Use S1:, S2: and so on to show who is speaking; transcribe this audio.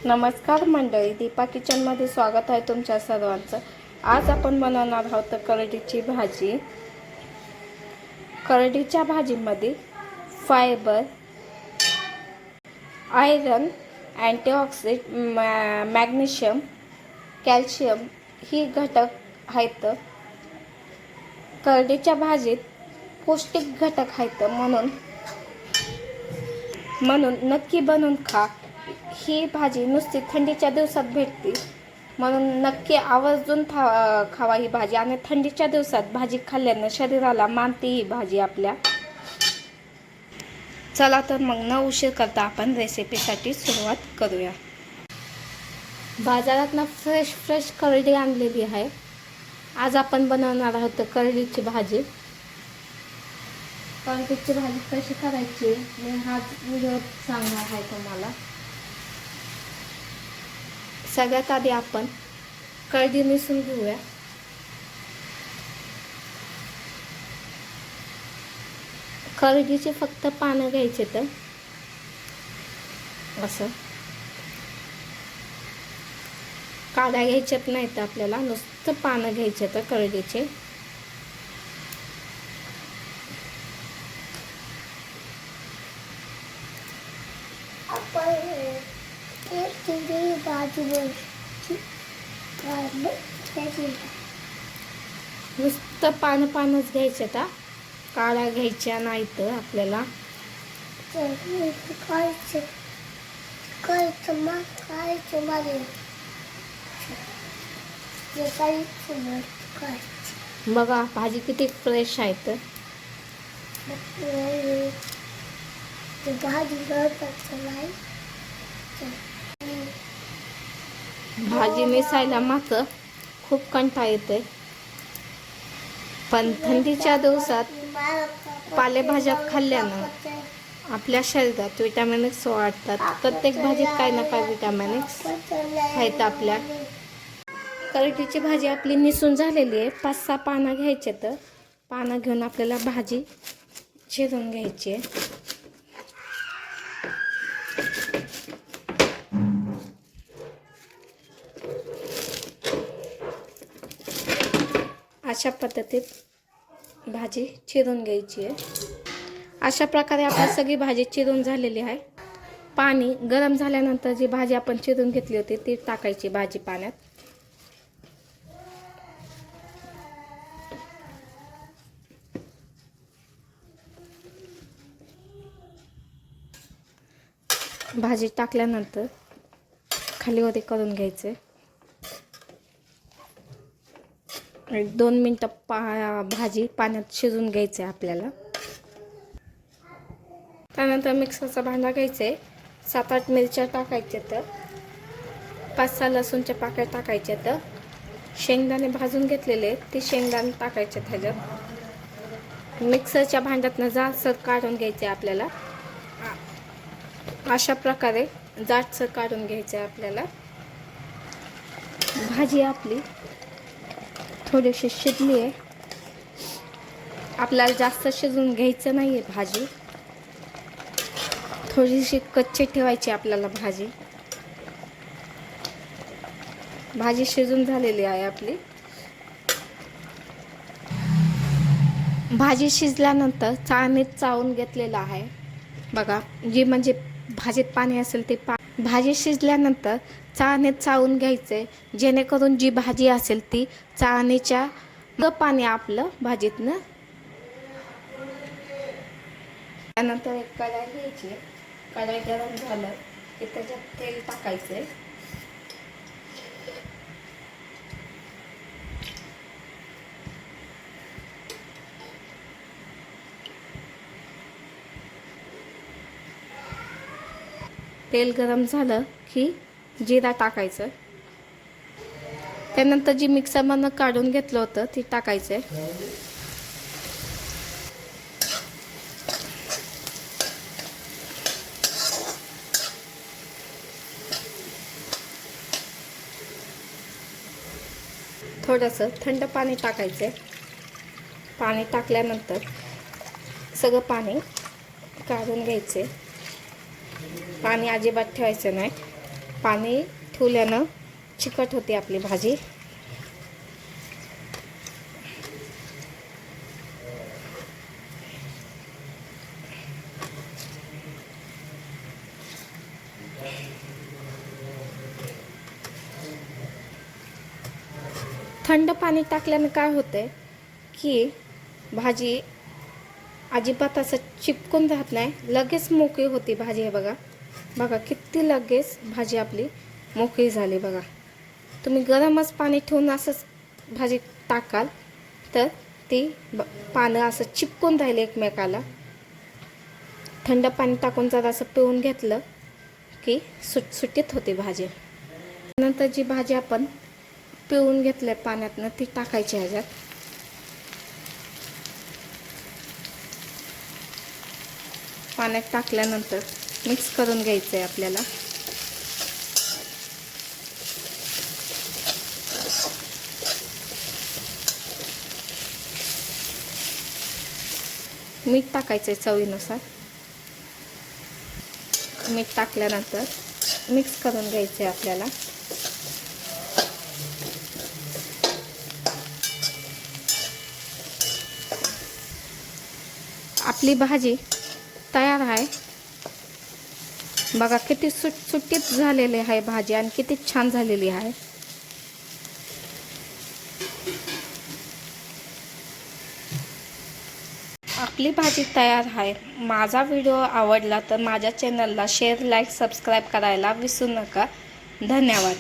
S1: नमस्कार मंडळी, दीपा किचनमध्ये स्वागत आहे तुमच्या सर्वांचं। आज आपण बनवणार आहोत करडीची भाजी। करडीच्या भाजीमध्ये fibre, iron, antioxidant, magnesium, calcium ही घटक आहेत। करडीच्या भाजीत पौष्टिक घटक आहेत, म्हणून नक्की बनवून खा। ही भाजी नुसती थंडीच्या दिवसात भेटते, म्हणून नक्की आवर्जून खावा ही भाजी। आणि थंडीच्या दिवसात भाजी खाल्ल्याने शरीराला मानते ही भाजी आपल्या। चला तर मग न उशीर करता आपण रेसिपीसाठी सुरुवात करूया। बाजारातनं फ्रेश करडी आणलेली आहे। आज आपण बनवणार आहोत करडीची भाजी। करडीची भाजी कशी करायची मी हा व्हिडिओ सांगणार आहे तुम्हाला। सगळ्यात आधी आपण करडी निसून घेऊया। करडीचे फक्त पानं घ्यायचे, तर असं काड्या घ्यायच्यात नाहीत आपल्याला, नुसतं पानं घ्यायचे तर करडीचे। नुसतं पानच घ्यायचं, आता काळ्या घ्यायच्या नाहीत आपल्याला। बघा भाजी किती फ्रेश आहे। भाजी नेसायला मात्र खूप कंटाळा येतोय, पण थंडीच्या दिवसात पालेभाज्या खाल्ल्यानं आपल्या शरीरात विटॅमिन्स वाढतात। प्रत्येक भाजीत काही ना काही विटॅमिन्स आहेत आपल्या। करडीची भाजी आपली निसून झालेली आहे। 5-6 पानं घ्यायचे, तर पानं घेऊन आपल्याला भाजी चिरून घ्यायची आहे। अशा पद्धतीत भाजी चिरून घ्यायची आहे। अशा प्रकारे आपली सगळी भाजी चिरून झालेली आहे। पाणी गरम झाल्यानंतर जी भाजी आपण चिरून घेतली होती ती टाकायची भाजी पाण्यात। भाजी टाकल्यानंतर खाली वरती करून घ्यायचे। 2 मिनिटं भाजी पाण्यात शिजून घ्यायचे आपल्याला। त्यानंतर मिक्सरचा भांडा घ्यायचे, 7-8 मिरच्या टाकायचे, तर 5-6 लसूणचे पाकळ्या टाकायचे, तर शेंगदाणे भाजून घेतलेले ते शेंगदाणे टाकायचे त्याच्यात। मिक्सरच्या भांड्यातनं जाडसर काढून घ्यायचे आपल्याला। अशा प्रकारे जाडसर काढून घ्यायचे आपल्याला। भाजी आपली थोडीशी शिजली आहे, आपल्याला जास्त शिजून घ्यायचं नाहीये। भाजी थोडीशी कच्ची ठेवायची आपल्याला। भाजी शिजून झालेली आहे आपली। भाजी शिजल्यानंतर चाळणीत चाळून घेतलेलं आहे। बघा, जी म्हणजे भाजीत पाणी असेल ते भाजी शिजल्यानंतर चाळणीत चाळून घ्यायचे, जेणेकरून जी भाजी असेल ती चाळणीच्या पाणी आपलं भाजीतनं। त्यानंतर एक कढाई घ्यायची, कढाई गरम झालं की त्याच्यात तेल टाकायचे। तेल गरम झालं की जिरा टाकायचं। त्यानंतर जी मिक्सरमधनं काढून घेतलं होतं ती टाकायचं। थोडंसं थंड पाणी टाकायचं। पाणी टाकल्यानंतर सगळं पाणी काढून घ्यायचे। पाणी अजिबात ठेवायचं नाही। पाणी ठेवल्यानं चिकट होते आपली भाजी. थंड पाणी टाकल्यानं काय होतंय की भाजी अजिबात असं चिपकून राहत नाही, लगेच मोकळी होती भाजी. हे बघा बघा किती लगेच भाजी आपली मोकळी झाली बघा. तुम्ही गरमच पाणी ठेवून असंच भाजी टाकाल तर ती पानं असं चिपकून राहिले एकमेकाला. थंड पाणी टाकून जरा असं पिळून घेतलं की सुटसुटीत होते भाजी. नंतर जी भाजी आपण पिळून घेतल्या पाण्यातनं ती टाकायची ह्याच्यात. पाण्यात टाकल्यानंतर मिक्स करून घ्यायचं आहे आपल्याला. मीठ टाकायचं आहे चवीनुसार. मीठ टाकल्यानंतर मिक्स करून घ्यायचं आहे आपल्याला. आपली भाजी तयार आहे बघा. किती सुटसुटीत झालेली आहे भाजी आणि किती छान झालेली आहे. आपली भाजी तयार आहे. माझा व्हिडिओ आवडला तर माझ्या चॅनलला शेअर, लाईक, सबस्क्राईब करायला विसरू नका. धन्यवाद.